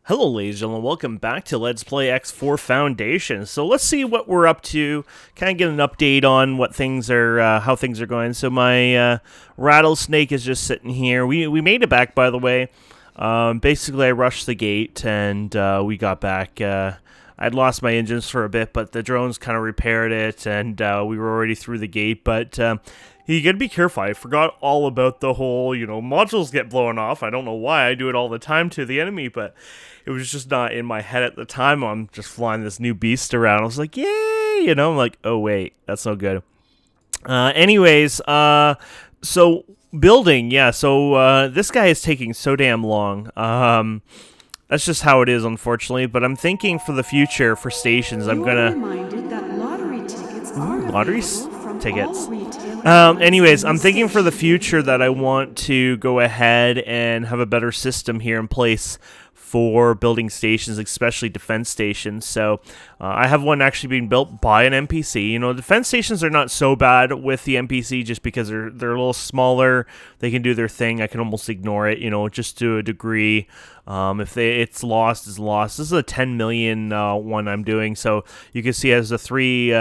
Hello ladies and gentlemen, welcome back to Let's Play X4 Foundation. So let's see what we're up to, kind of get an update on what things are, how things are going. So my rattlesnake is just sitting here. We made it back, by the way. Basically I rushed the gate and we got back. I'd lost my engines for a bit, but the drones kind of repaired it and we were already through the gate, but you gotta be careful. I forgot all about the whole, modules get blown off. I don't know why. I do it all the time to the enemy, but it was just not in my head at the time. I'm just flying this new beast around. I was like, yay! I'm like, oh wait, that's no good. Anyways, so building, yeah. So this guy is taking so damn long. That's just how it is, unfortunately. But I'm thinking for the future, for stations, I'm gonna lottery tickets. Anyways, I'm thinking for the future that I want to go ahead and have a better system here in place for building stations, especially defense stations. So I have one actually being built by an NPC. Defense stations are not so bad with the NPC just because they're a little smaller. They can do their thing. I can almost ignore it, just to a degree. If it's lost, it's lost. This is a 10 million one I'm doing. So you can see it has the three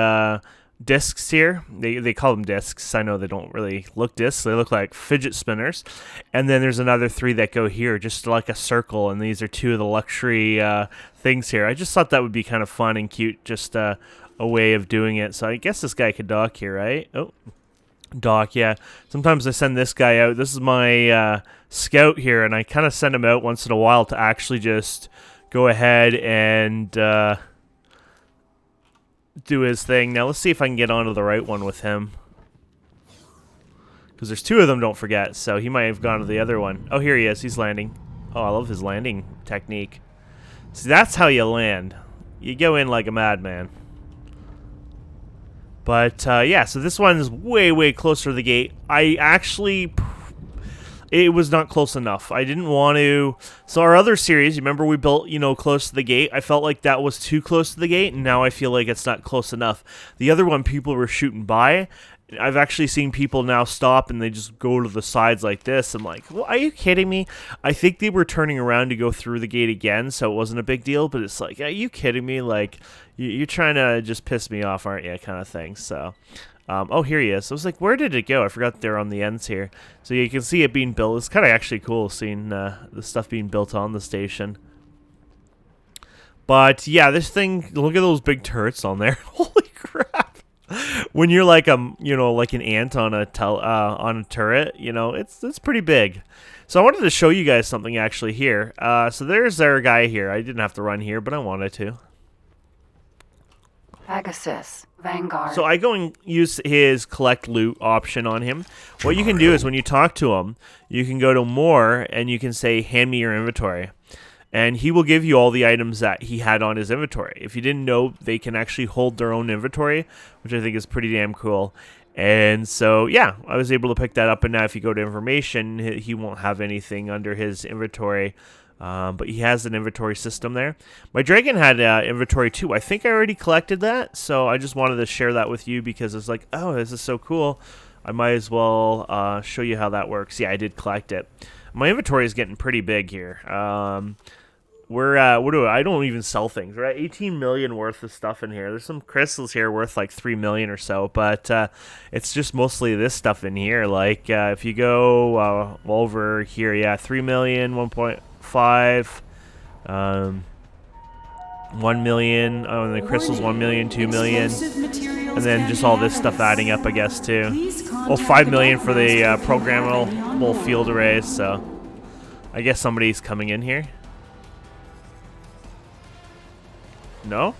discs here. They call them discs. I know they don't really look discs. They look like fidget spinners. And then there's another three that go here, just like a circle. And these are two of the luxury things here. I just thought that would be kind of fun and cute, just a way of doing it. So I guess this guy could dock here, right? Oh, dock, yeah. Sometimes I send this guy out. This is my scout here, and I kind of send him out once in a while to actually just go ahead and do his thing. Now let's see if I can get onto the right one with him, because there's two of them, don't forget, so he might have gone to the other one. Oh, here he is. He's landing. Oh, I love his landing technique. See, that's how you land. You go in like a madman. But yeah, so this one is way closer to the gate. It was not close enough. I didn't want to. So our other series, you remember we built, close to the gate. I felt like that was too close to the gate, and now I feel like it's not close enough. The other one, people were shooting by. I've actually seen people now stop and they just go to the sides like this. I'm like, well, are you kidding me? I think they were turning around to go through the gate again, so it wasn't a big deal. But it's like, are you kidding me? Like, you're trying to just piss me off, aren't you? Kind of thing. So. Oh, here he is. So I was like, where did it go? I forgot they're on the ends here. So you can see it being built. It's kind of actually cool seeing the stuff being built on the station. But yeah, this thing, look at those big turrets on there. Holy crap. When you're like like an ant on a turret, it's pretty big. So I wanted to show you guys something actually here. So there's our guy here. I didn't have to run here, but I wanted to. Pegasus, Vanguard. So I go and use his collect loot option on him. What you can do is when you talk to him, you can go to more and you can say, hand me your inventory. And he will give you all the items that he had on his inventory. If you didn't know, they can actually hold their own inventory, which I think is pretty damn cool. And so, yeah, I was able to pick that up. And now if you go to information, he won't have anything under his inventory. But he has an inventory system there. My dragon had inventory too. I think I already collected that, so I just wanted to share that with you because it's like, oh, this is so cool. I might as well show you how that works. Yeah, I did collect it. My inventory is getting pretty big here. I don't even sell things. We're at 18 million worth of stuff in here. There's some crystals here worth like 3 million or so, but it's just mostly this stuff in here. Like if you go over here, yeah, 3 million, 1.5, 1 million. Oh, and the crystals 1 million, 2 million, and then just all this stuff adding up, I guess, too. Well, 5 million for the programmable field arrays. So I guess somebody's coming in here. No?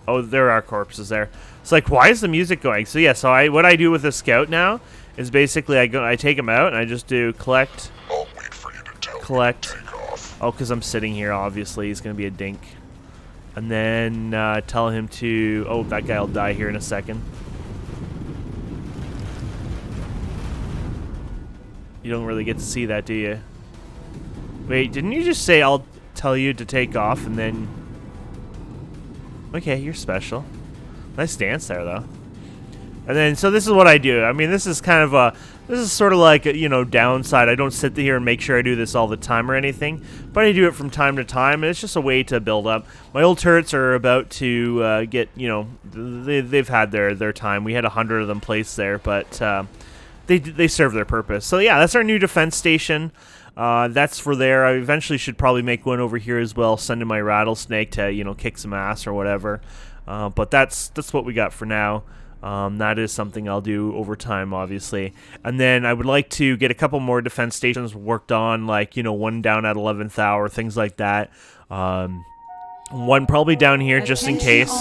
Oh, there are corpses there. It's like, why is the music going? So yeah, so what I do with the scout now is basically I take him out and I just do collect. I'll wait for you to tell collect. me to take off. Oh, because I'm sitting here, obviously. He's going to be a dink. And then tell him to... Oh, that guy will die here in a second. You don't really get to see that, do you? Wait, didn't you just say I'll tell you to take off and then... Okay, you're special. Nice dance there, though. And then, so this is what I do. I mean, this is kind of This is sort of like a, downside. I don't sit here and make sure I do this all the time or anything, but I do it from time to time, and it's just a way to build up. My old turrets are about to get, they've had their time. We had 100 of them placed there, but they serve their purpose. So yeah, that's our new defense station. That's for there. I eventually should probably make one over here as well, send in my rattlesnake to, kick some ass or whatever. But that's what we got for now. That is something I'll do over time, obviously. And then I would like to get a couple more defense stations worked on, like, one down at 11th hour, things like that. One probably down here just in case.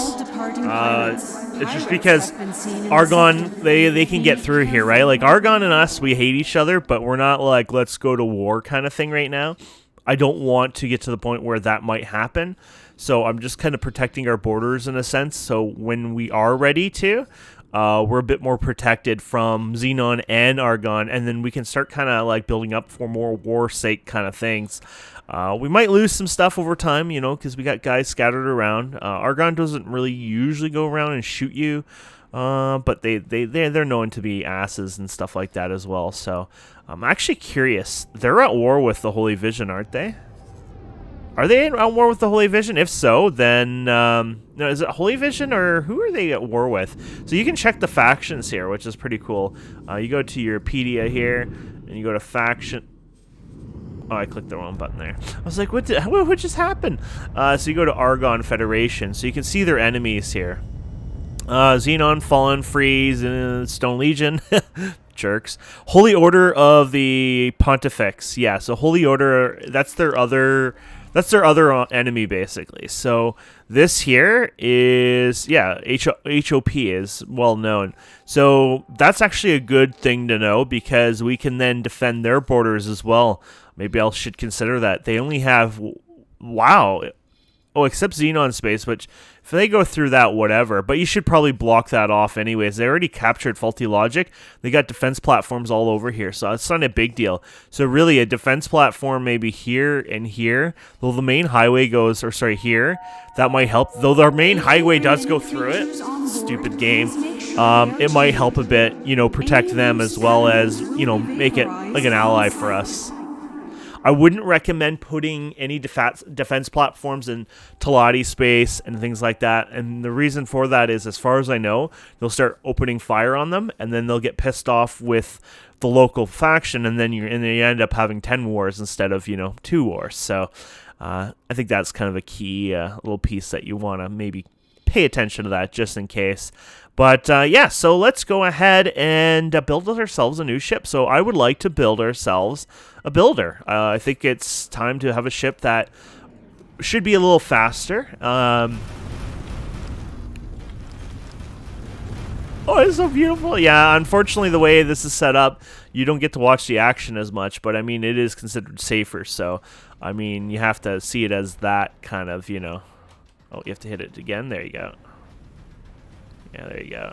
It's just because Argon, they can get through here, right? Like, Argon and us, we hate each other, but we're not like, let's go to war kind of thing right now. I don't want to get to the point where that might happen. So I'm just kind of protecting our borders in a sense. So when we are ready to, we're a bit more protected from Xenon and Argon, and then we can start kind of like building up for more war sake kind of things. We might lose some stuff over time, because we got guys scattered around. Argon doesn't really usually go around and shoot you, but they're known to be asses and stuff like that as well. So I'm actually curious. They're at war with the Holy Vision, aren't they? Are they at war with the Holy Vision? If so, then no, is it Holy Vision or who are they at war with? So you can check the factions here, which is pretty cool. You go to your Pedia here, and you go to faction. Oh, I clicked the wrong button there. I was like, what just happened? So you go to Argon Federation, so you can see their enemies here. Xenon, Fallen, Freeze, Stone Legion. Jerks. Holy Order of the Pontifex. Yeah, so Holy Order, that's their other enemy, basically. So this here is, yeah, HOP is well known. So that's actually a good thing to know, because we can then defend their borders as well. Maybe I should consider that. They only have, wow. Oh, except Xenon space, which if they go through that, whatever. But you should probably block that off anyways. They already captured faulty logic. They got defense platforms all over here, so it's not a big deal. So really, a defense platform maybe here and here. Though the main highway goes, or sorry, here. That might help. Though their main highway does go through it. Stupid game. It might help a bit, protect them as well as, make it like an ally for us. I wouldn't recommend putting any defense platforms in Talati space and things like that. And the reason for that is, as far as I know, they'll start opening fire on them, and then they'll get pissed off with the local faction, and then you end up having 10 wars instead of 2 wars. So I think that's kind of a key little piece that you want to maybe pay attention to that just in case. But yeah, so let's go ahead and build ourselves a new ship. So I would like to build ourselves a builder. I think it's time to have a ship that should be a little faster. Oh, it's so beautiful. Yeah, unfortunately, the way this is set up, you don't get to watch the action as much. But, I mean, it is considered safer. So, I mean, you have to see it as that kind of, Oh, you have to hit it again. There you go. Yeah, there you go.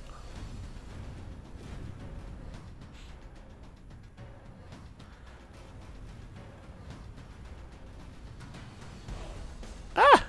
Ah!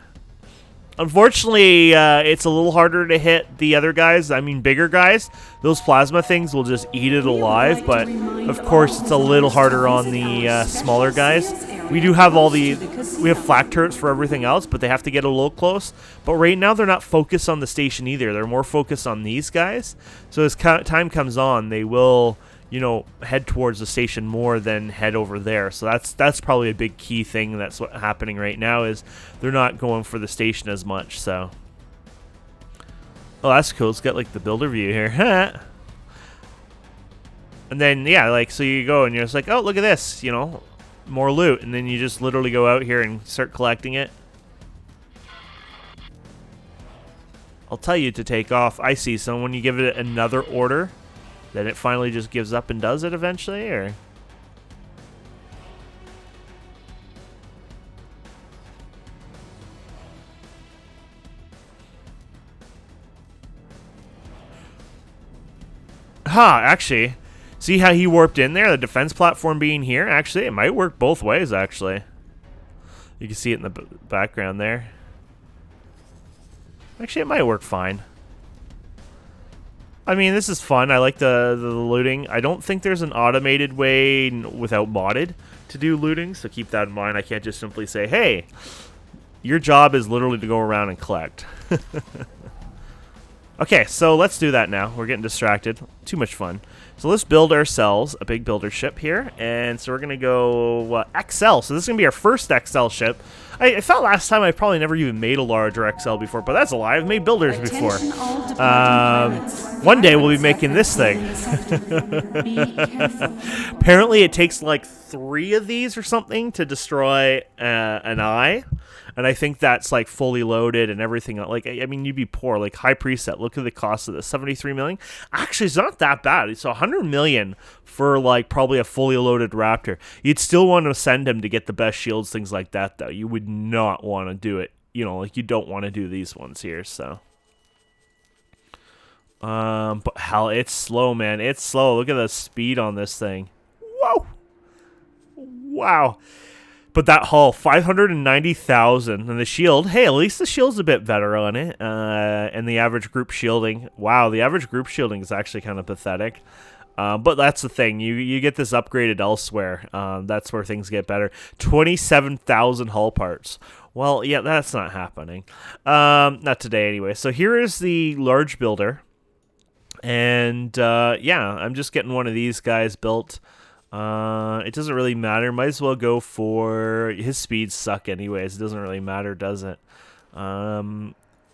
Unfortunately, it's a little harder to hit the other guys. I mean, bigger guys. Those plasma things will just eat it alive, but of course it's a little harder on the smaller guys. We do have we have flak turrets for everything else, but they have to get a little close. But right now they're not focused on the station either. They're more focused on these guys. So as time comes on, they will, head towards the station more than head over there. So that's probably a big key thing that's what's happening right now, is they're not going for the station as much. So, oh, that's cool. It's got like the builder view here. And then yeah, like, so you go and you're just like, oh, look at this, more loot, and then you just literally go out here and start collecting it. I'll tell you to take off. I see. So when you give it another order, then it finally just gives up and does it eventually, or? Actually, see how he warped in there? The defense platform being here? Actually, it might work both ways, actually. You can see it in the background there. Actually, it might work fine. I mean, this is fun. I like the looting. I don't think there's an automated way without modded to do looting, so keep that in mind. I can't just simply say, hey, your job is literally to go around and collect. Okay, so let's do that now. We're getting distracted. Too much fun. So let's build ourselves a big builder ship here. And so we're going to go XL. So this is going to be our first XL ship. I thought last time I probably never even made a larger XL before, but that's a lie. I've made builders before. One day we'll be making this thing. Apparently it takes like 3 of these or something to destroy an eye. And I think that's like fully loaded and everything. Like, I mean, you'd be poor. Like, high preset. Look at the cost of this. 73 million. Actually, it's not that bad. It's 100 million for like probably a fully loaded Raptor. You'd still want to send him to get the best shields, things like that, though. You would not want to do it. You know, like you don't want to do these ones here. So, but hell, it's slow, man. It's slow. Look at the speed on this thing. Whoa. Wow. But that hull, 590,000, and the shield, hey, at least the shield's a bit better on it, and the average group shielding, wow, the average group shielding is actually kind of pathetic, but that's the thing, you get this upgraded elsewhere, that's where things get better. 27,000 hull parts. Well, yeah, that's not happening, not today anyway. So here is the large builder, and yeah, I'm just getting one of these guys built. It doesn't really matter. Might as well go for his speeds suck anyways. It doesn't really matter, does it?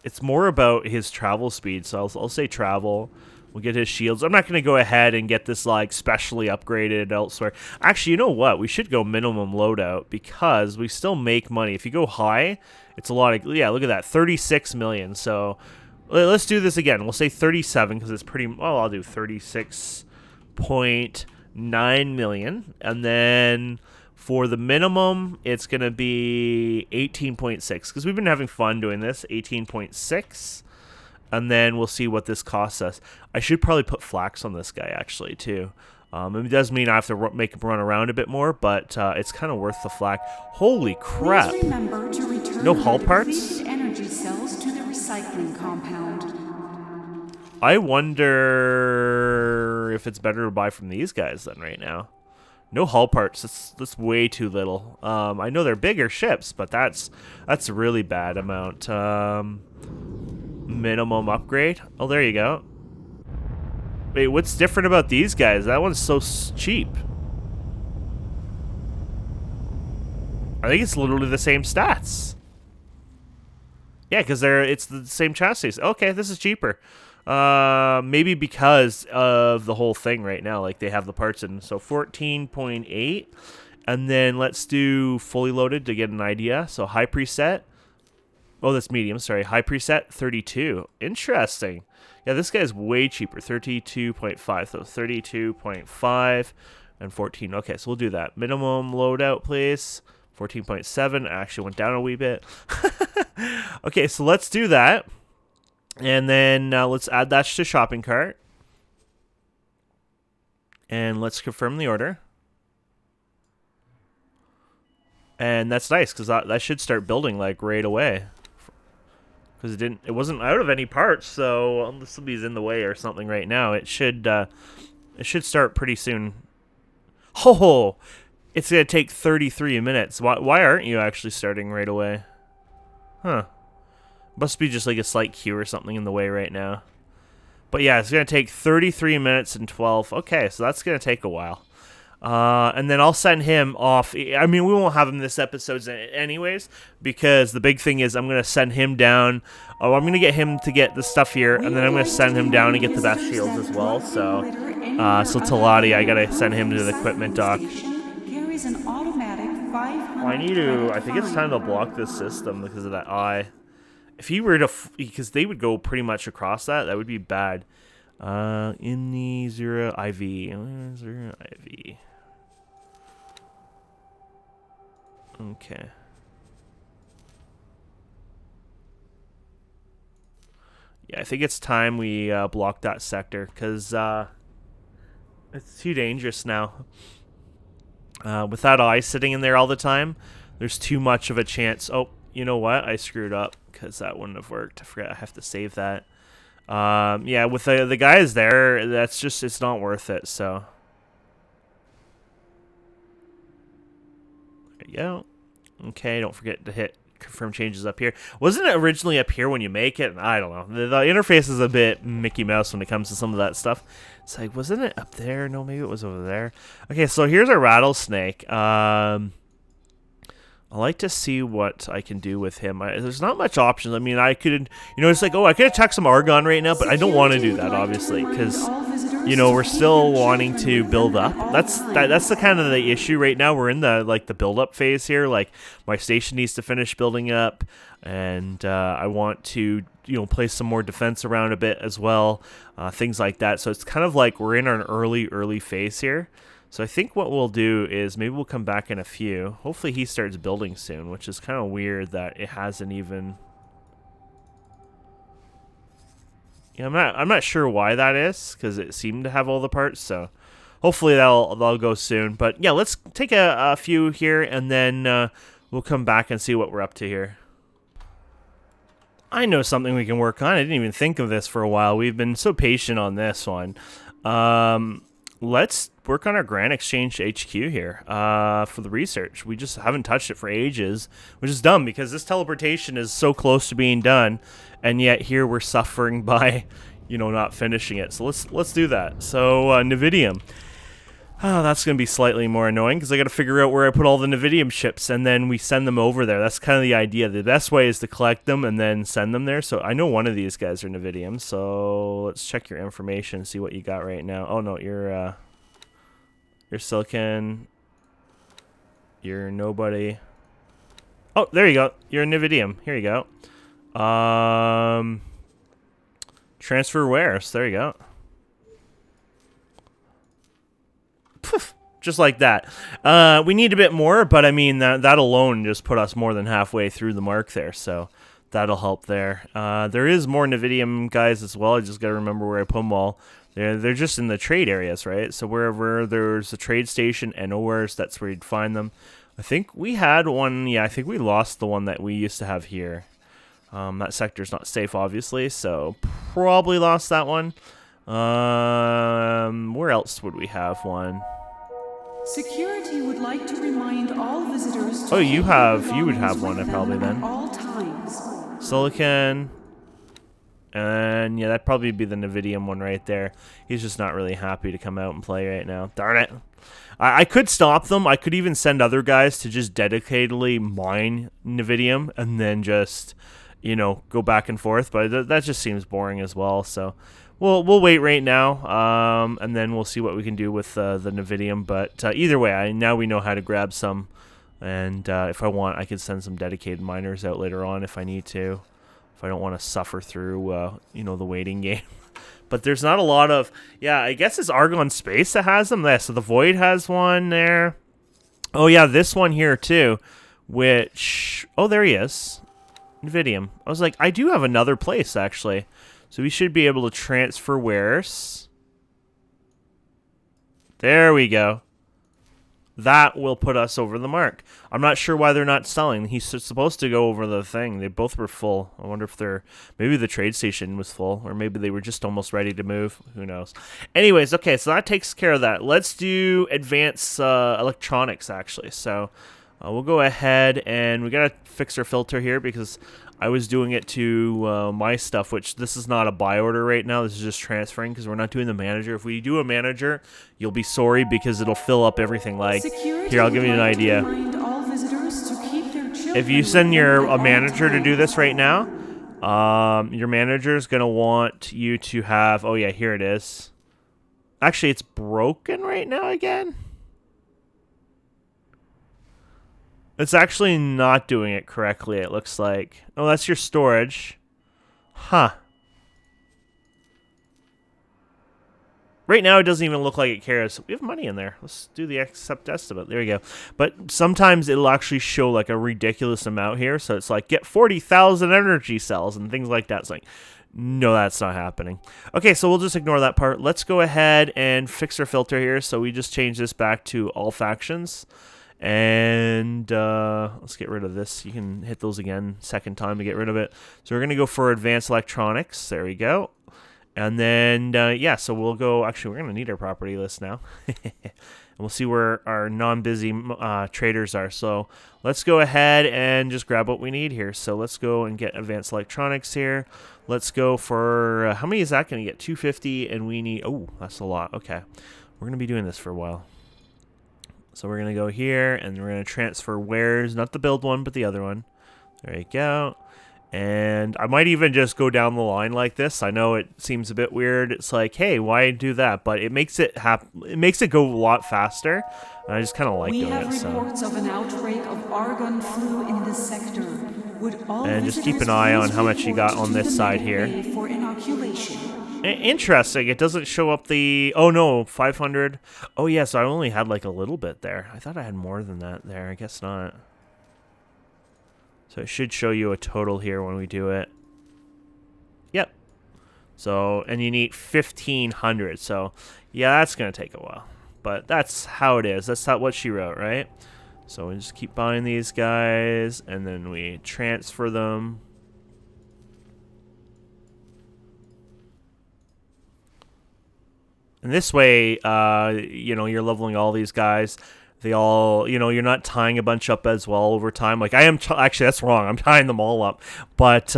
It's more about his travel speed. So I'll say travel. We'll get his shields. I'm not going to go ahead and get this like specially upgraded elsewhere. Actually, you know what? We should go minimum loadout because we still make money. If you go high, it's a lot of, yeah, look at that, 36 million. So let's do this again. We'll say 37 because it's pretty, well, I'll do 36.9 million, and then for the minimum it's gonna be 18.6 because we've been having fun doing this. 18.6, and then we'll see what this costs us. I should probably put flax on this guy actually too. It does mean I have to make him run around a bit more, but it's kind of worth the flax. Holy crap! No hull parts. Energy cells to the recycling compound. I wonder if it's better to buy from these guys then right now. No hull parts. That's way too little. I know they're bigger ships, but that's a really bad amount. Minimum upgrade. Oh, there you go. Wait, what's different about these guys? That one's so cheap. I think it's literally the same stats. Yeah, because it's the same chassis. Okay, this is cheaper. Maybe because of the whole thing right now, like they have the parts in. So 14.8, and then let's do fully loaded to get an idea. So high preset. Oh, that's medium. Sorry, high preset 32. Interesting. Yeah, this guy's way cheaper. 32.5. So 32.5 and 14. Okay, so we'll do that. Minimum loadout, please. 14.7. Actually went down a wee bit. Okay, so let's do that. And then let's add that to shopping cart. And let's confirm the order. And that's nice because that should start building like right away. Because it wasn't out of any parts, so unless somebody's in the way or something right now, it should start pretty soon. Ho! It's gonna take 33 minutes. Why aren't you actually starting right away? Huh. Must be just like a slight queue or something in the way right now. But yeah, it's going to take 33 minutes and 12. Okay, so that's going to take a while. And then I'll send him off. I mean, we won't have him this episode anyways, because the big thing is I'm going to send him down. Oh, I'm going to get him to get the stuff here, and then I'm going to send him down and get the best shields as well. So Talati, I got to send him to the equipment dock. I think it's time to block this system because of that eye. If he were to, because they would go pretty much across that would be bad. In the 0 IV. 0 IV. Okay. Yeah, I think it's time we block that sector, because it's too dangerous now. With that eye sitting in there all the time, there's too much of a chance. Oh, you know what? I screwed up because that wouldn't have worked. I forgot I have to save that. Yeah, with the guys there, that's just, it's not worth it. So there you go. Okay, don't forget to hit confirm changes up here. Wasn't it originally up here when you make it? I don't know. The interface is a bit Mickey Mouse when it comes to some of that stuff. It's like, wasn't it up there? No, maybe it was over there. Okay, so here's a rattlesnake. I like to see what I can do with him. There's not much options. I mean, I could, it's like, oh, I could attack some Argon right now, but I don't want to do that, obviously, because, we're still wanting to build up. That's the kind of the issue right now. We're in the build-up phase here. Like, my station needs to finish building up, and I want to, place some more defense around a bit as well, things like that. So it's kind of like we're in an early phase here. So I think what we'll do is maybe we'll come back in a few. Hopefully he starts building soon, which is kind of weird that it hasn't even... Yeah, I'm not sure why that is, because it seemed to have all the parts, so hopefully they'll go soon. But yeah, let's take a few here, and then we'll come back and see what we're up to here. I know something we can work on. I didn't even think of this for a while. We've been so patient on this one. Let's work on our Grand Exchange HQ here for the research. We just haven't touched it for ages, which is dumb because this teleportation is so close to being done, and yet here we're suffering by, not finishing it. So let's do that. So Navidium. Oh, that's going to be slightly more annoying because I got to figure out where I put all the Navidium ships, and then we send them over there. That's kind of the idea. The best way is to collect them and then send them there. So I know one of these guys are Navidium, so let's check your information and see what you got right now. Oh, no, you're Silicon. You're nobody. Oh, there you go. You're a Navidium. Here you go. Transfer wares. There you go. Just like that. We need a bit more, but I mean, that alone just put us more than halfway through the mark there, so that'll help there. There is more Navidium guys as well. I just got to remember where I put them all. They're just in the trade areas, right? So wherever there's a trade station and nowhere, that's where you'd find them. I think we had one. Yeah, I think we lost the one that we used to have here. That sector's not safe, obviously, so probably lost that one. Where else would we have one? Security would like to remind all visitors to you would have one probably then. At all times. Silicon. And yeah, that'd probably be the Navidium one right there. He's just not really happy to come out and play right now. Darn it. I could stop them. I could even send other guys to just dedicatedly mine Navidium and then just, go back and forth. But that just seems boring as well. So we'll wait right now, and then we'll see what we can do with the Navidium. But either way, now we know how to grab some. And if I want, I can send some dedicated miners out later on if I need to. If I don't want to suffer through, the waiting game. But there's not a lot of... Yeah, I guess it's Argon Space that has them. So the Void has one there. Oh, yeah, this one here, too. Which... Oh, there he is. Navidium. I was like, I do have another place, actually. So we should be able to transfer wares. There we go. That will put us over the mark. I'm not sure why they're not selling. He's supposed to go over the thing. They both were full. I wonder if maybe the trade station was full, or maybe they were just almost ready to move. Who knows? Anyways, okay, so that takes care of that. Let's do advanced electronics, actually. So we'll go ahead, and we got to fix our filter here because I was doing it to my stuff, which this is not a buy order right now. This is just transferring because we're not doing the manager. If we do a manager, you'll be sorry because it'll fill up everything. Like, here, I'll give you an idea. If you send a manager to do this right now, your manager is going to want you to have... Oh, yeah, here it is. Actually, it's broken right now again. It's actually not doing it correctly, it looks like. Oh, that's your storage. Huh. Right now, it doesn't even look like it cares. We have money in there. Let's do the accept estimate. There we go. But sometimes it'll actually show like a ridiculous amount here. So it's like, get 40,000 energy cells and things like that. It's like, no, that's not happening. Okay, so we'll just ignore that part. Let's go ahead and fix our filter here. So we just change this back to all factions. And let's get rid of this. You can hit those again second time to get rid of it. So we're going to go for advanced electronics. There we go. And then, yeah, so we'll go. Actually, we're going to need our property list now. And we'll see where our non-busy traders are. So let's go ahead and just grab what we need here. So let's go and get advanced electronics here. Let's go for, how many is that going to get? 250, and we need, oh, that's a lot. Okay. We're going to be doing this for a while. So we're going to go here, and we're going to transfer wares, not the build one, but the other one. There you go. And I might even just go down the line like this. I know it seems a bit weird. It's like, hey, why do that? But it makes it it makes it go a lot faster. And I just kind of like doing it. We have reports of an outbreak of argon flu in this sector. Would all and just keep an eye on how much you got on this side here. For inoculation. Interesting. It doesn't show up the. Oh no, 500. Oh yeah, so I only had like a little bit there. I thought I had more than that there. I guess not. So it should show you a total here when we do it. Yep. So, and you need 1,500. So, yeah, that's going to take a while. But that's how it is. That's not what she wrote, right? So we just keep buying these guys, and then we transfer them. And this way, you know, you're leveling all these guys. They all, you know, you're not tying a bunch up as well over time. Like I am, actually, that's wrong. I'm tying them all up. But,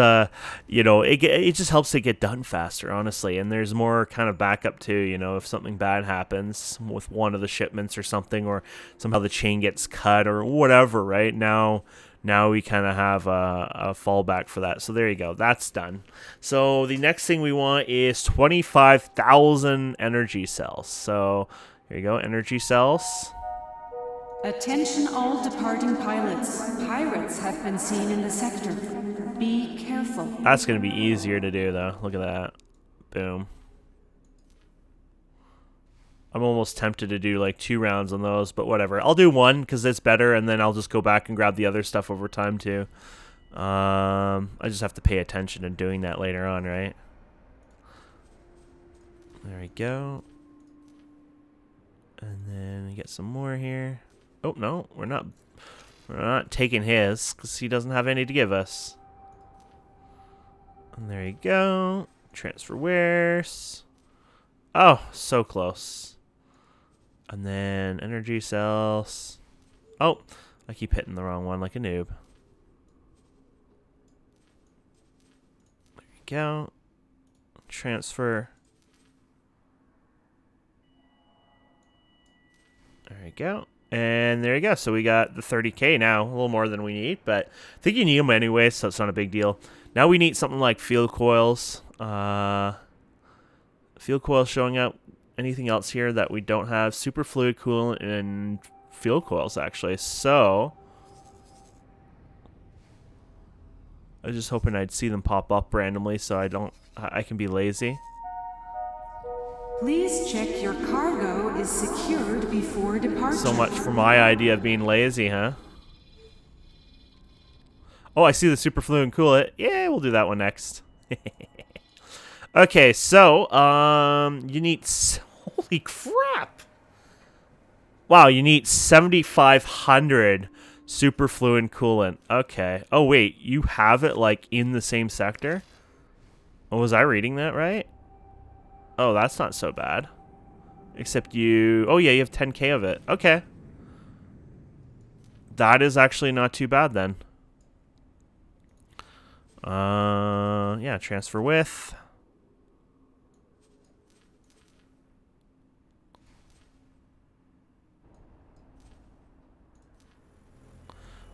you know, it just helps it get done faster, honestly. And there's more kind of backup too, you know, if something bad happens with one of the shipments or something, or somehow the chain gets cut or whatever, right? Now we kind of have a fallback for that. So there you go. That's done. So the next thing we want is 25,000 energy cells. So here you go, energy cells. Attention all departing pilots. Pirates have been seen in the sector. Be careful. That's going to be easier to do, though. Look at that. Boom. I'm almost tempted to do like 2 rounds on those, but whatever. I'll do 1 because it's better, and then I'll just go back and grab the other stuff over time, too. I just have to pay attention to doing that later on, right? There we go. And then we get some more here. Oh, no, we're not taking his because he doesn't have any to give us. And there you go. Transfer wares. Oh, so close. And then energy cells. Oh, I keep hitting the wrong one like a noob. There you go. Transfer. There you go. And there you go. So we got the 30K now. A little more than we need, but I think you need them anyway, so it's not a big deal. Now we need something like field coils. Field coils showing up. Anything else here that we don't have? Super fluid coolant and field coils, actually. So I was just hoping I'd see them pop up randomly so I can be lazy. Please check your cargo is secured before departure. So much for my idea of being lazy, huh? Oh, I see the super fluid coolant. Yeah, we'll do that one next. Okay, so you need holy crap. Wow, you need 7,500 super fluid coolant. Okay. Oh wait, you have it like in the same sector? Oh, was I reading that right? Oh, that's not so bad. Except you... Oh, yeah, you have 10K of it. Okay. That is actually not too bad, then. Yeah, transfer with.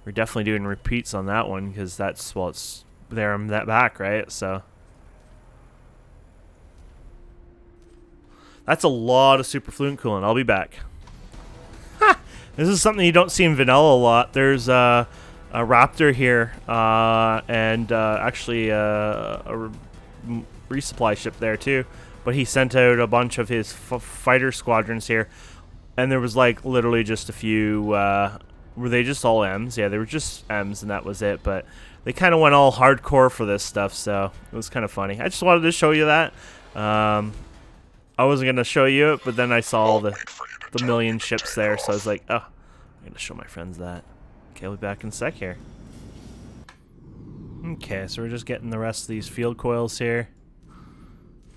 We're definitely doing repeats on that one, because that's, well, it's there and that back, right? So... That's a lot of super fluid coolant. I'll be back. Ha! This is something you don't see in vanilla a lot. There's a raptor here, and actually a resupply ship there too. But he sent out a bunch of his fighter squadrons here, and there was like literally just a few. Were they just all M's? Yeah, they were just M's, and that was it. But they kind of went all hardcore for this stuff, so it was kind of funny. I just wanted to show you that. I wasn't going to show you it, but then I saw the million ships there, so I was like, oh, I'm going to show my friends that. Okay, I'll be back in a sec here. Okay, so we're just getting the rest of these field coils here.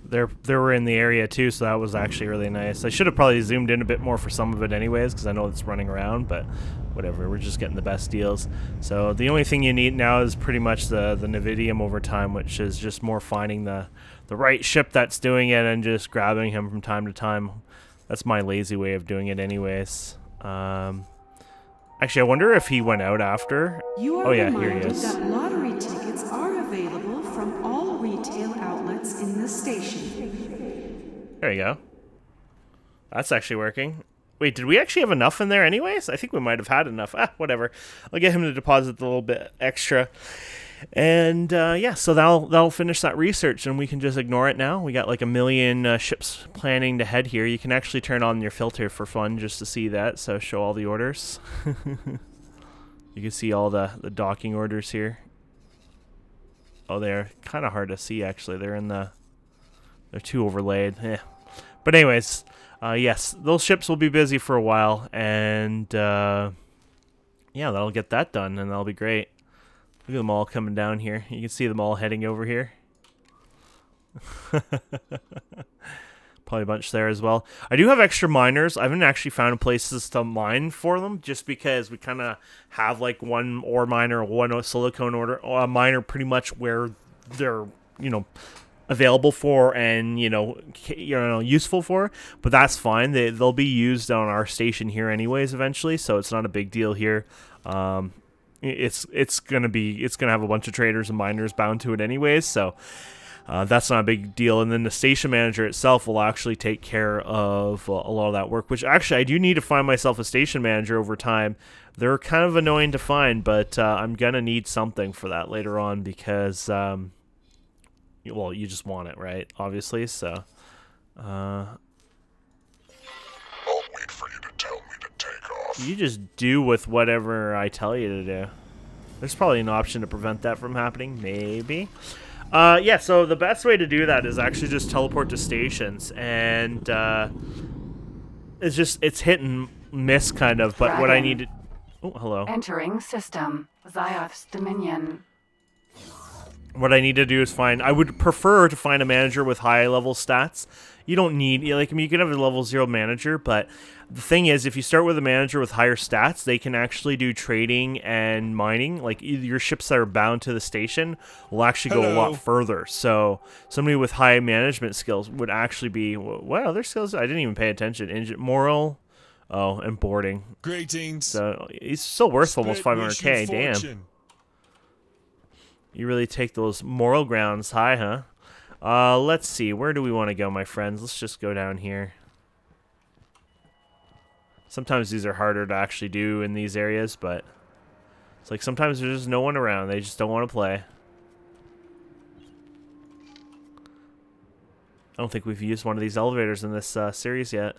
They were in the area too, so that was actually really nice. I should have probably zoomed in a bit more for some of it anyways, because I know it's running around, but whatever, we're just getting the best deals. So the only thing you need now is pretty much the Navidium over time, which is just more finding the right ship that's doing it and just grabbing him from time to time. That's my lazy way of doing it anyways. Actually, I wonder if he went out after. Oh yeah, here he is. That lottery tickets are available from all retail outlets in the station. There you go. That's actually working. Wait, did we actually have enough in there anyways? I think we might have had enough. Whatever. I'll get him to deposit a little bit extra. And yeah, so that'll finish that research, and we can just ignore it now. We got like 1 million ships planning to head here. You can actually turn on your filter for fun just to see that. So show all the orders. You can see all the docking orders here. Oh, they're kind of hard to see actually. They're too overlaid. But anyways, yes, those ships will be busy for a while, and yeah, that'll get that done, and that'll be great. Look at them all coming down here. You can see them all heading over here. Probably a bunch there as well. I do have extra miners. I haven't actually found places to mine for them, just because we kind of have like one ore miner, one silicone miner pretty much where they're, available for and useful for. But that's fine. They'll be used on our station here anyways eventually, so it's not a big deal here. It's gonna have a bunch of traders and miners bound to it anyways, so that's not a big deal. And then the station manager itself will actually take care of a lot of that work, which actually I do need to find myself a station manager over time. They're kind of annoying to find, but I'm gonna need something for that later on, because well, you just want it, right? Obviously, so I'll wait for you to tell me to take off. you just do with whatever I tell you to do. There's probably an option to prevent that from happening, maybe. Yeah, so the best way to do that is actually just teleport to stations, and it's hit and miss kind of, but what I need to... Oh, hello. Entering system. Zioth's Dominion. What I need to do is I would prefer to find a manager with high level stats. You don't need, you can have a level 0 manager, but the thing is, if you start with a manager with higher stats, they can actually do trading and mining. Like, your ships that are bound to the station will actually go a lot further. So somebody with high management skills would actually be, wow, their skills, I didn't even pay attention. Moral, and boarding. Greetings. So he's still worth almost 500k, damn. You really take those moral grounds high, huh? Let's see. Where do we want to go, my friends? Let's just go down here. Sometimes these are harder to actually do in these areas, but it's like sometimes there's just no one around. They just don't want to play. I don't think we've used one of these elevators in this series yet.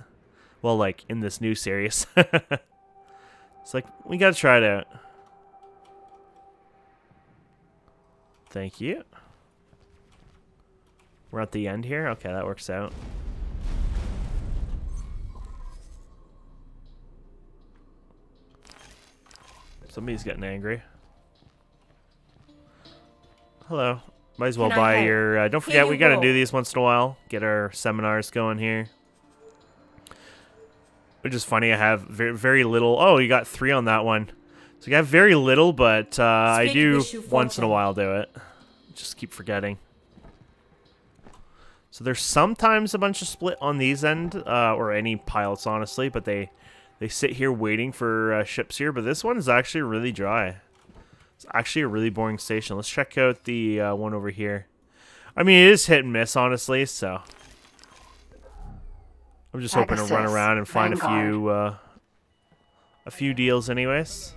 Well, like, in this new series. It's like, we gotta try it out. Thank you. We're at the end here? Okay, that works out. Somebody's getting angry. Hello. Might as well buy your... don't forget, we gotta do these once in a while. Get our seminars going here. Which is funny, I have very, very little... Oh, you got 3 on that one. So you have very little, but I do once in a while do it. Just keep forgetting. So there's sometimes a bunch of split on these end, or any pilots, honestly, but they sit here waiting for ships here. But this one is actually really dry. It's actually a really boring station. Let's check out the one over here. I mean, it is hit and miss, honestly, so... I'm just hoping to run around and find a few deals anyways.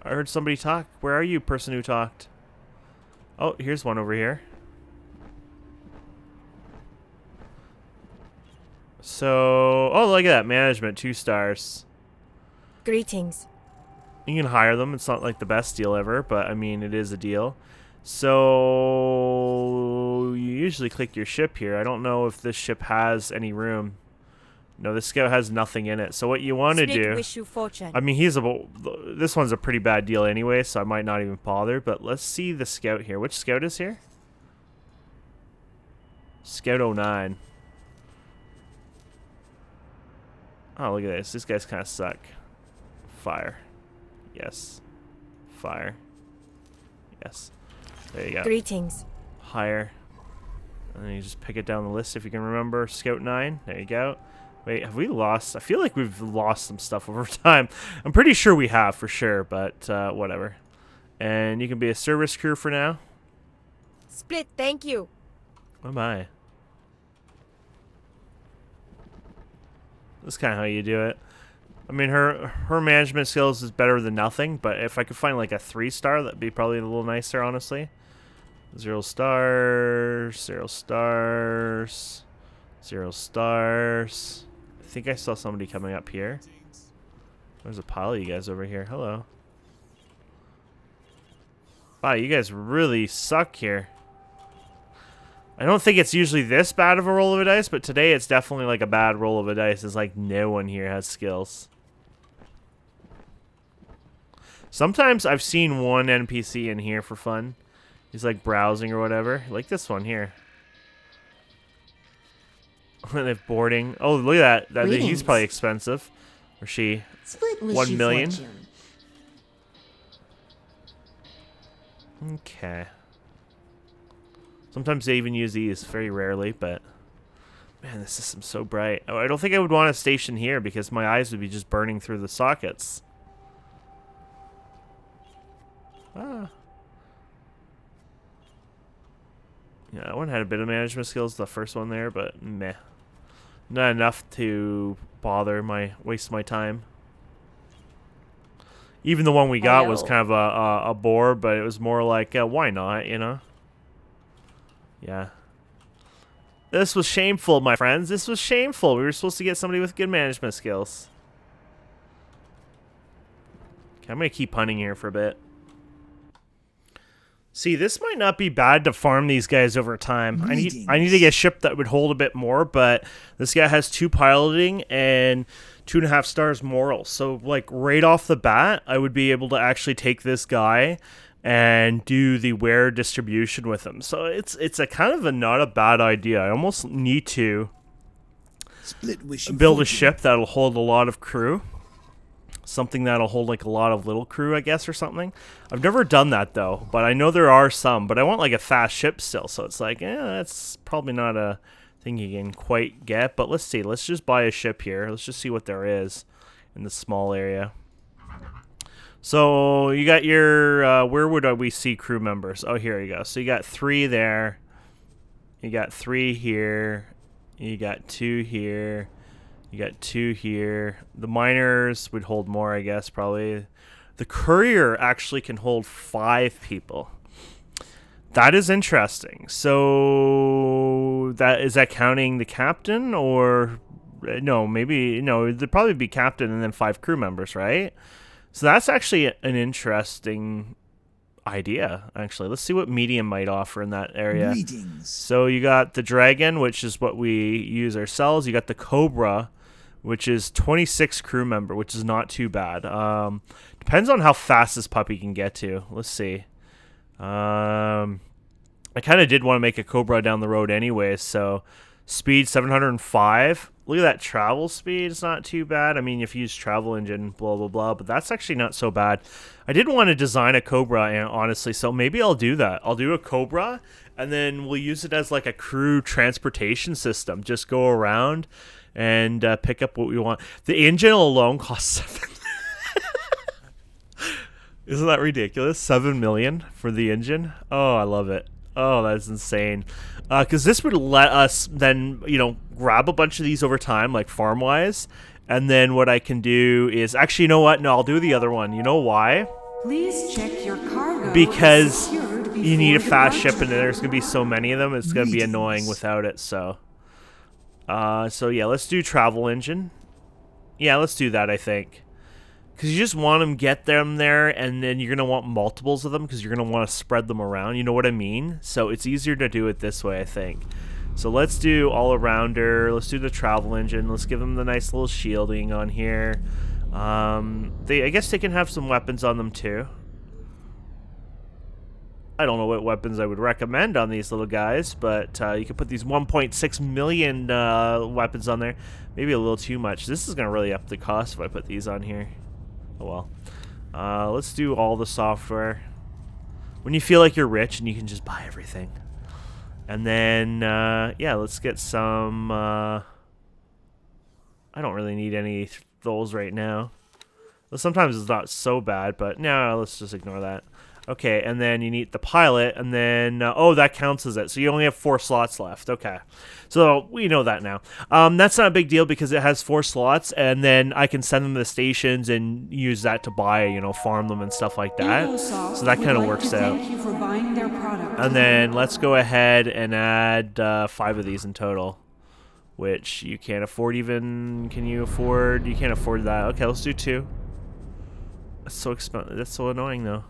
I heard somebody talk. Where are you, person who talked? Oh, here's one over here. So, oh, look at that. Management, 2 stars. Greetings. You can hire them. It's not like the best deal ever, but I mean, it is a deal. So, you usually click your ship here. I don't know if this ship has any room. No, this scout has nothing in it. So what you want to do... Wish you fortune. I mean, this one's a pretty bad deal anyway, so I might not even bother. But let's see the scout here. Which scout is here? Scout 09. Oh, look at this. These guys kind of suck. Fire. Yes. Fire. Yes. There you go. Greetings. Higher. And then you just pick it down the list if you can remember. Scout 9. There you go. Wait, have we lost? I feel like we've lost some stuff over time. I'm pretty sure we have for sure, but whatever. And you can be a service crew for now. Split, thank you. Oh my. That's kind of how you do it. I mean, her management skills is better than nothing, but if I could find like a 3-star, that'd be probably a little nicer, honestly. 0 stars, 0 stars, 0 stars. I think I saw somebody coming up here. There's a pile of you guys over here. Hello. Wow, you guys really suck here. I don't think it's usually this bad of a roll of a dice, but today it's definitely like a bad roll of a dice. It's like no one here has skills. Sometimes I've seen one NPC in here for fun. He's like browsing or whatever. Like this one here. They're boarding. Oh, look at that. He's probably expensive. Or she. Split 1 million. Fortune. Okay. Sometimes they even use these, very rarely, but man, this system's so bright. Oh, I don't think I would want to station here because my eyes would be just burning through the sockets. Ah. Yeah, that one had a bit of management skills, the first one there, but meh. Not enough to waste my time. Even the one we got was kind of a bore, but it was more like, why not, you know? Yeah. This was shameful, my friends. This was shameful. We were supposed to get somebody with good management skills. Okay, I'm going to keep hunting here for a bit. See, this might not be bad to farm these guys over time. I need to get a ship that would hold a bit more, but this guy has 2 piloting and 2.5 stars moral. So, like, right off the bat, I would be able to actually take this guy and do the wear distribution with him. So it's a kind of not a bad idea. I almost need to build a ship that'll hold a lot of crew. Something that'll hold like a lot of little crew, I guess, or something. I've never done that though, but I know there are some. But I want like a fast ship still, so it's like, that's probably not a thing you can quite get. But let's see. Let's just buy a ship here. Let's just see what there is in the small area. So you got your, where would we see crew members? Oh, here you go. So you got 3 there. You got 3 here. You got 2 here. You got 2 here. The miners would hold more, I guess, probably. The courier actually can hold 5 people. That is interesting. So is that counting the captain or no? Maybe no. There'd probably be captain and then 5 crew members, right? So that's actually an interesting idea, actually. Let's see what medium might offer in that area. Greetings. So you got the dragon, which is what we use ourselves. You got the cobra, which is 26 crew member, which is not too bad. Depends on how fast this puppy can get to. Let's see. I kind of did want to make a cobra down the road anyways, so speed 705. Look at that travel speed. It's not too bad. I mean, if you use travel engine, blah, blah, blah, but that's actually not so bad. I did want to design a cobra, honestly, so maybe I'll do that. I'll do a cobra, and then we'll use it as like a crew transportation system. Just go around and pick up what we want. The engine alone costs 7. Isn't that ridiculous? 7 million for the engine? Oh, I love it. Oh, that's insane. Because this would let us then, grab a bunch of these over time, like farm-wise. And then what I can do is... Actually, you know what? No, I'll do the other one. You know why? Please check your cargo. Because you need a fast ship, and there's going to be so many of them. It's going to be annoying without it, so... So, yeah, let's do travel engine. Yeah, let's do that, I think. Because you just want them, get them there, and then you're going to want multiples of them because you're going to want to spread them around. You know what I mean? So it's easier to do it this way, I think. So let's do all-arounder. Let's do the travel engine. Let's give them the nice little shielding on here. I guess they can have some weapons on them, too. I don't know what weapons I would recommend on these little guys, but you can put these 1.6 million weapons on there. Maybe a little too much. This is going to really up the cost if I put these on here. Oh well. Let's do all the software. When you feel like you're rich and you can just buy everything. And then, yeah, let's get some... I don't really need any of those right now. Well, sometimes it's not so bad, but no, let's just ignore that. Okay, and then you need the pilot, and then, oh, that counts as it. So you only have 4 slots left. Okay, so we know that now. That's not a big deal because it has 4 slots, and then I can send them to the stations and use that to buy, you know, farm them and stuff like that. So that kind of works out. Thank you for buying their product. And then let's go ahead and add 5 of these in total, which you can't afford even. Can you afford? You can't afford that. Okay, let's do 2. That's so expensive. That's so annoying, though.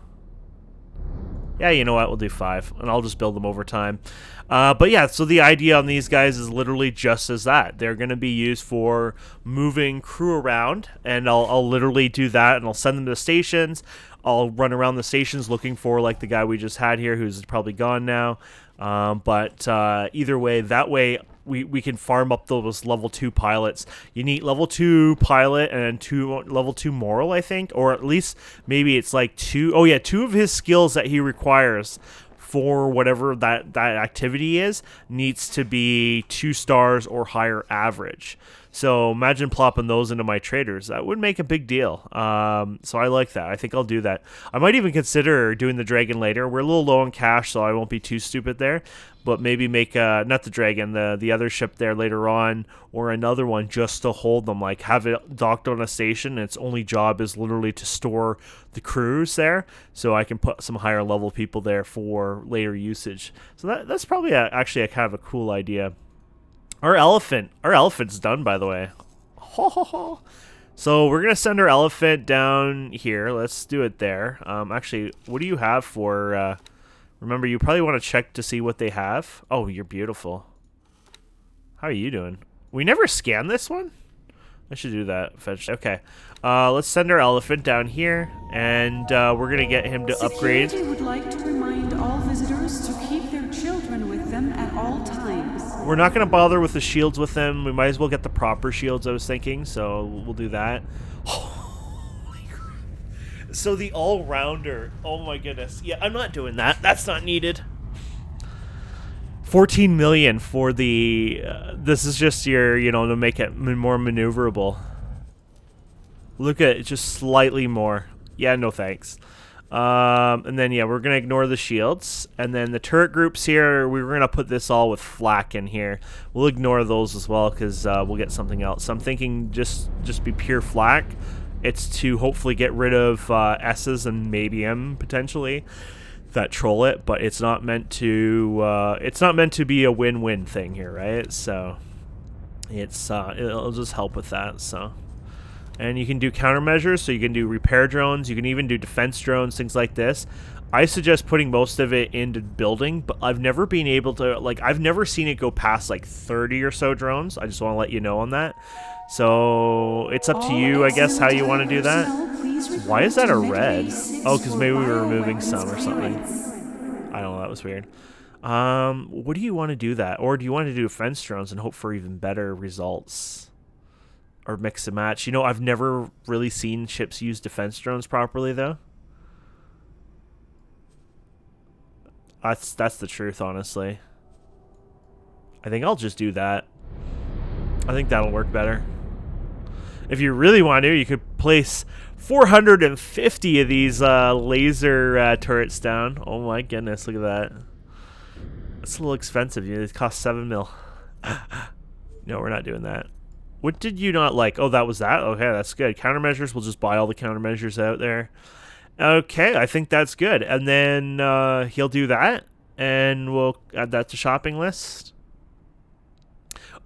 Yeah, you know what? We'll do 5, and I'll just build them over time. But yeah, so the idea on these guys is literally just as that. They're going to be used for moving crew around, and I'll literally do that, and I'll send them to stations. I'll run around the stations looking for, like, the guy we just had here, who's probably gone now. But either way, that way we can farm up those level 2 pilots. You need level 2 pilot and level 2 moral, I think, or at least maybe it's like 2. Oh yeah, 2 of his skills that he requires for whatever that activity is needs to be 2 stars or higher average. So imagine plopping those into my traders. That would make a big deal. So I like that. I think I'll do that. I might even consider doing the dragon later. We're a little low on cash, so I won't be too stupid there. But maybe make, not the dragon, the other ship there later on, or another one just to hold them. Like have it docked on a station, and its only job is literally to store the crews there. So I can put some higher level people there for later usage. So that's probably actually a kind of a cool idea. Our elephant's done, by the way. Ho, ho, ho. So we're going to send our elephant down here. Let's do it there. Actually, what do you have for... remember, you probably want to check to see what they have. Oh, you're beautiful. How are you doing? We never scanned this one? I should do that. Fetch. Okay. Let's send our elephant down here, and we're going to get him to upgrade. Security would like to remind all visitors to keep their children with them at all times. We're not going to bother with the shields with them. We might as well get the proper shields, I was thinking, so we'll do that. Holy crap. So the all-rounder. Oh my goodness. Yeah, I'm not doing that. That's not needed. 14 million for the... this is just your, you know, to make it more maneuverable. Look at it, just slightly more. Yeah, no thanks. And then, yeah, we're going to ignore the shields. And then the turret groups here, we're going to put this all with flak in here. We'll ignore those as well because we'll get something else. So I'm thinking just be pure flak. It's to hopefully get rid of S's and maybe M potentially that troll it, but it's not meant to be a win-win thing here, right? So it's it'll just help with that. So. And you can do countermeasures, so you can do repair drones, you can even do defense drones, things like this. I suggest putting most of it into building, but I've never been able to, like, I've never seen it go past, like, 30 or so drones. I just want to let you know on that. So, it's up to you, I guess, how you want to do that. Why is that a red? Oh, because maybe we were removing some or something. I don't know, that was weird. What do you want to do that? Or do you want to do defense drones and hope for even better results? Or mix and match. You know, I've never really seen ships use defense drones properly, though. That's the truth, honestly. I think I'll just do that. I think that'll work better. If you really want to, you could place 450 of these laser turrets down. Oh my goodness, look at that. That's a little expensive. You know, it costs 7 mil. No, we're not doing that. What did you not like? Oh, that was that? Okay, that's good. Countermeasures, we'll just buy all the countermeasures out there. Okay, I think that's good. And then he'll do that, and we'll add that to shopping list.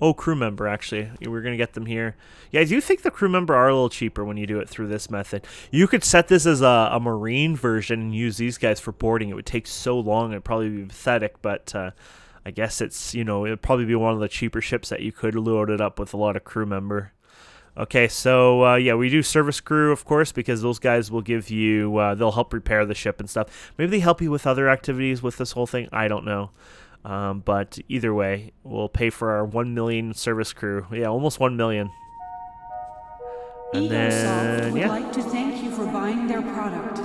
Oh, crew member, actually. We're going to get them here. Yeah, I do think the crew member are a little cheaper when you do it through this method. You could set this as a marine version and use these guys for boarding. It would take so long. It'd probably be pathetic, but... I guess it's, you know, it'd probably be one of the cheaper ships that you could load it up with a lot of crew member. Okay, so yeah, we do service crew, of course, because those guys will give you, they'll help repair the ship and stuff. Maybe they help you with other activities with this whole thing. I don't know. But either way, we'll pay for our 1 million service crew. Yeah, almost 1 million. And EgoSoft would yeah. like to thank you for buying their product.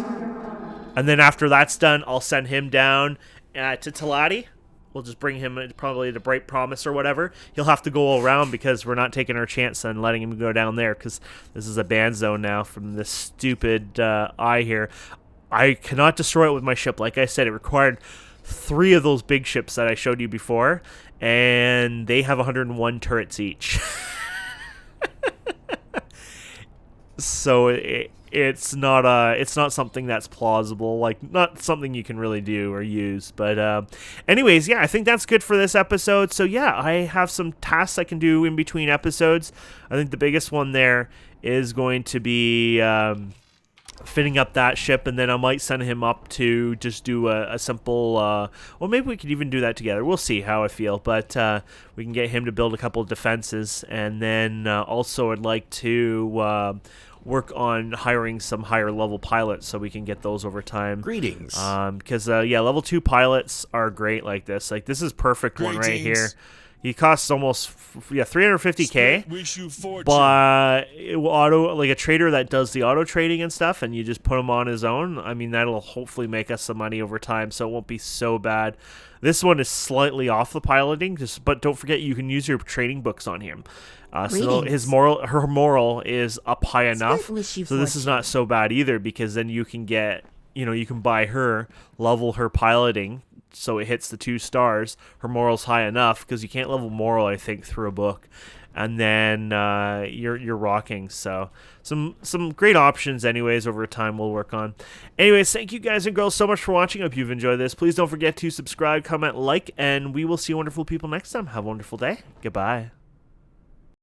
And then after that's done, I'll send him down to Talati. We'll just bring him probably to Bright Promise or whatever. He'll have to go around because we're not taking our chance on letting him go down there because this is a ban zone now from this stupid eye here. I cannot destroy it with my ship. Like I said, it required 3 of those big ships that I showed you before, and they have 101 turrets each. So it's not something that's plausible, like not something you can really do or use. But anyways, yeah, I think that's good for this episode. So yeah, I have some tasks I can do in between episodes. I think the biggest one there is going to be fitting up that ship, and then I might send him up to just do a simple well, maybe we could even do that together. We'll see how I feel, but we can get him to build a couple of defenses, and then also I'd like to work on hiring some higher level pilots so we can get those over time. Greetings. Because yeah, level 2 pilots are great like this. Like this is perfect one right here. He costs almost 350k. Wish you fortune. But it will auto, like a trader that does the auto trading and stuff, and you just put him on his own. I mean, that'll hopefully make us some money over time, so it won't be so bad. This one is slightly off the piloting, but don't forget you can use your trading books on him. So her moral is up high enough. So this is not so bad either, because then you can get, you can buy her, level her piloting, so it hits the 2 stars. Her moral's high enough, because you can't level moral, I think, through a book. And then you're rocking. So some great options anyways over time we'll work on. Anyways, thank you guys and girls so much for watching. I hope you've enjoyed this. Please don't forget to subscribe, comment, like, and we will see wonderful people next time. Have a wonderful day. Goodbye.